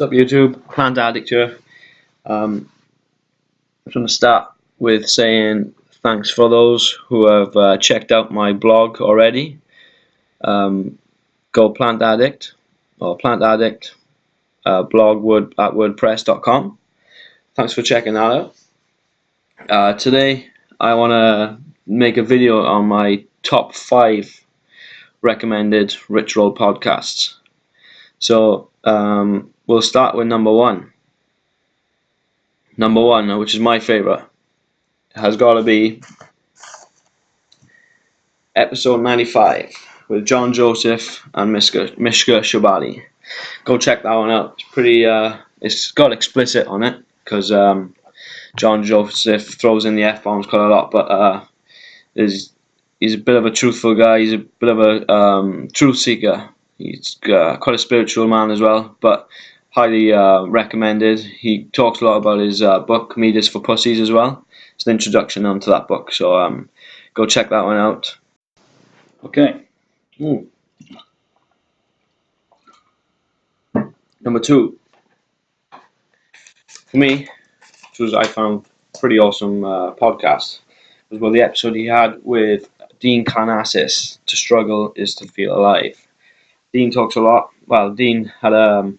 What's up, YouTube? Plantaddict here. I'm going to start with saying thanks for those who have checked out my blog already. Go Plantaddict or Plantaddict blog at wordpress.com. Thanks for checking that out. Today I want to make a video on my top 5 recommended Rich Roll podcasts. So we'll start with number 1. Number 1, which is my favourite, has got to be episode 95 with John Joseph and Mishka Shabali. Go check that one out. It's pretty. It's got explicit on it because John Joseph throws in the F-bombs quite a lot, but he's a bit of a truthful guy. He's a bit of a truth seeker. He's quite a spiritual man as well, but highly recommended. He talks a lot about his book, Meat is for Pussies, as well. It's an introduction onto that book, so go check that one out. Okay. Number 2. For me, which was I found pretty awesome podcast, was the episode he had with Dean Karnassis, To Struggle is to Feel Alive. Dean talks a lot. Well, Dean had a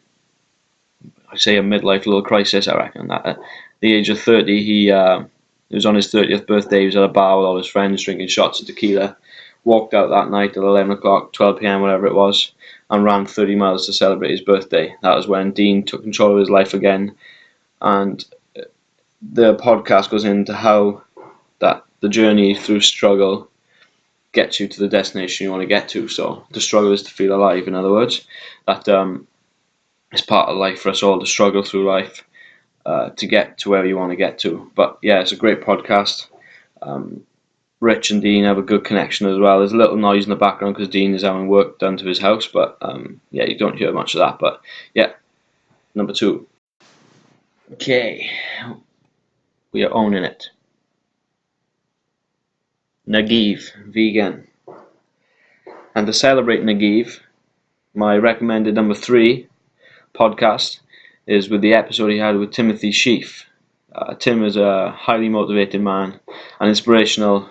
midlife little crisis, I reckon. At the age of 30, he was on his 30th birthday. He was at a bar with all his friends drinking shots of tequila. Walked out that night at 11 o'clock, 12 p.m, whatever it was, and ran 30 miles to celebrate his birthday. That was when Dean took control of his life again. And the podcast goes into how that the journey through struggle gets you to the destination you want to get to. So the struggle is to feel alive, in other words. That it's part of life for us all to struggle through life to get to where you want to get to. But yeah, it's a great podcast. Rich and Dean have a good connection as well. There's a little noise in the background because Dean is having work done to his house, but yeah, you don't hear much of that. But yeah, number 2. Okay, we are owning it. Nagiv, vegan. And to celebrate Nagiv, my recommended number 3 podcast is with the episode he had with Timothy Shieff. Tim is a highly motivated man, an inspirational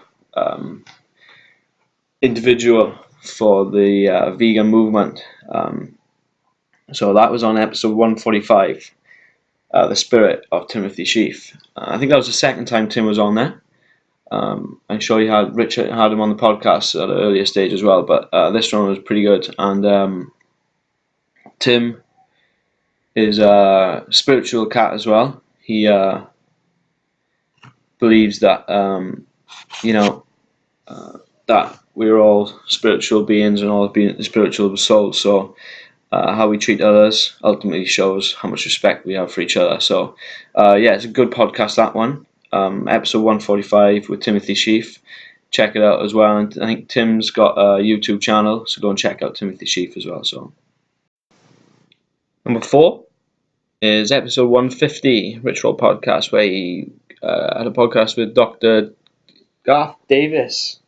individual for the vegan movement. So that was on episode 145, The Spirit of Timothy Shieff. I think that was the second time Tim was on there. I'm sure Richard had him on the podcast at an earlier stage as well, but this one was pretty good. And Tim is a spiritual cat as well. He believes that that we're all spiritual beings and all spiritual souls. So how we treat others ultimately shows how much respect we have for each other. So yeah, it's a good podcast, that one. Episode 145 with Timothy Shieff. Check it out as well. And I think Tim's got a YouTube channel, so go and check out Timothy Shieff as well. So number 4 is episode 150, Rich Roll Podcast, where he had a podcast with Dr. Garth Davis.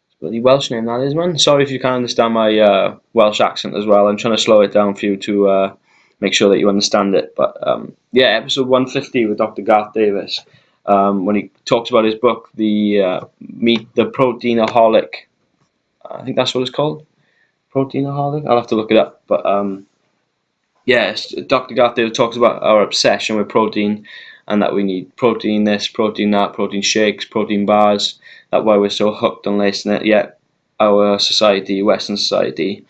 It's a bloody Welsh name, that is, man. Sorry if you can't understand my Welsh accent as well. I'm trying to slow it down for you to make sure that you understand it. But yeah, episode 150 with Dr. Garth Davis, when he talks about his book, the Meat the Proteinaholic. I think that's what it's called. Proteinaholic? I'll have to look it up. But yes, Dr. Garth Davis talks about our obsession with protein and that we need protein this, protein that, protein shakes, protein bars. That's why we're so hooked on lacing it. Yet our society, Western society,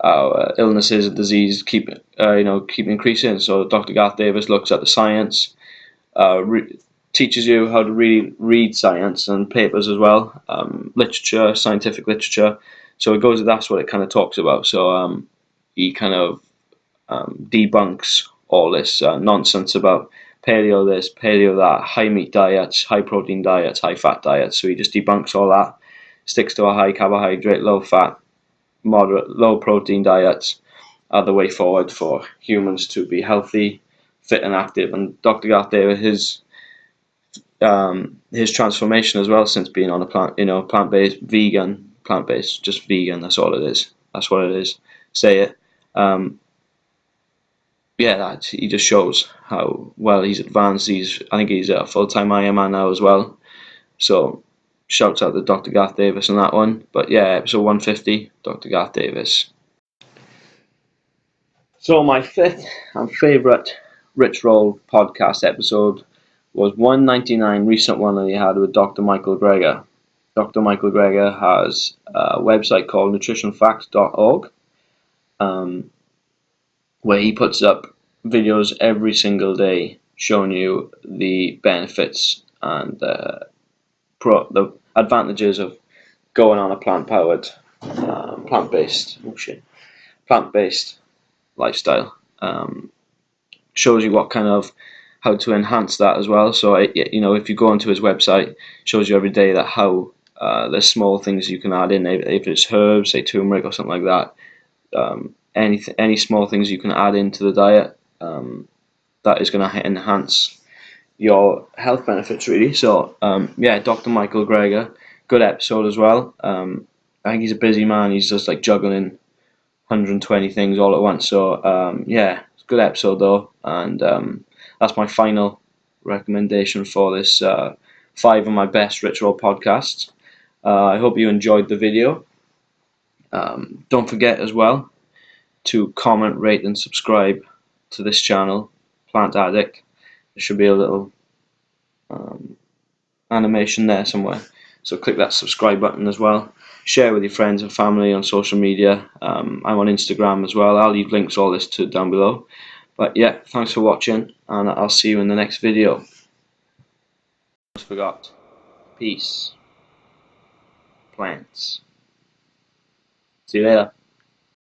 our illnesses and disease keep increasing. So Dr. Garth Davis looks at the science, teaches you how to really read science and papers as well, literature, scientific literature. So that's what it kind of talks about. So he kind of debunks all this nonsense about paleo this, paleo that, high meat diets, high protein diets, high fat diets. So he just debunks all that, sticks to a high carbohydrate, low fat, moderate, low protein diets are the way forward for humans to be healthy, fit and active. And Dr. Garth Davis, his transformation as well since being on a plant-based, just vegan, that's all it is. That's what it is. Say it. yeah, that he just shows how well he's advanced. I think he's a full-time Ironman now as well. So shouts out to Dr. Garth Davis on that one. But yeah, episode 150, Dr. Garth Davis. So my fifth and favourite Rich Roll podcast episode was 199, recent one that he had with Dr. Michael Greger. Dr. Michael Greger has a website called nutritionfacts.org, where he puts up videos every single day showing you the benefits and the advantages of going on a plant-based lifestyle. Shows you what kind of how to enhance that as well. So if you go onto his website, it shows you every day that how there's small things you can add in, if it's herbs, say turmeric or something like that. Any small things you can add into the diet that is going to enhance your health benefits really. So yeah, Dr. Michael Greger, good episode as well. I think he's a busy man. He's just like juggling 120 things all at once. So yeah, it's a good episode though, and that's my final recommendation for this 5 of my best ritual podcasts. I hope you enjoyed the video. Don't forget as well to comment, rate, and subscribe to this channel, Plantaddict. There should be a little animation there somewhere. So click that subscribe button as well. Share with your friends and family on social media. I'm on Instagram as well. I'll leave links all this to down below. But yeah, thanks for watching, and I'll see you in the next video. Almost forgot. Peace. Plants. See you later.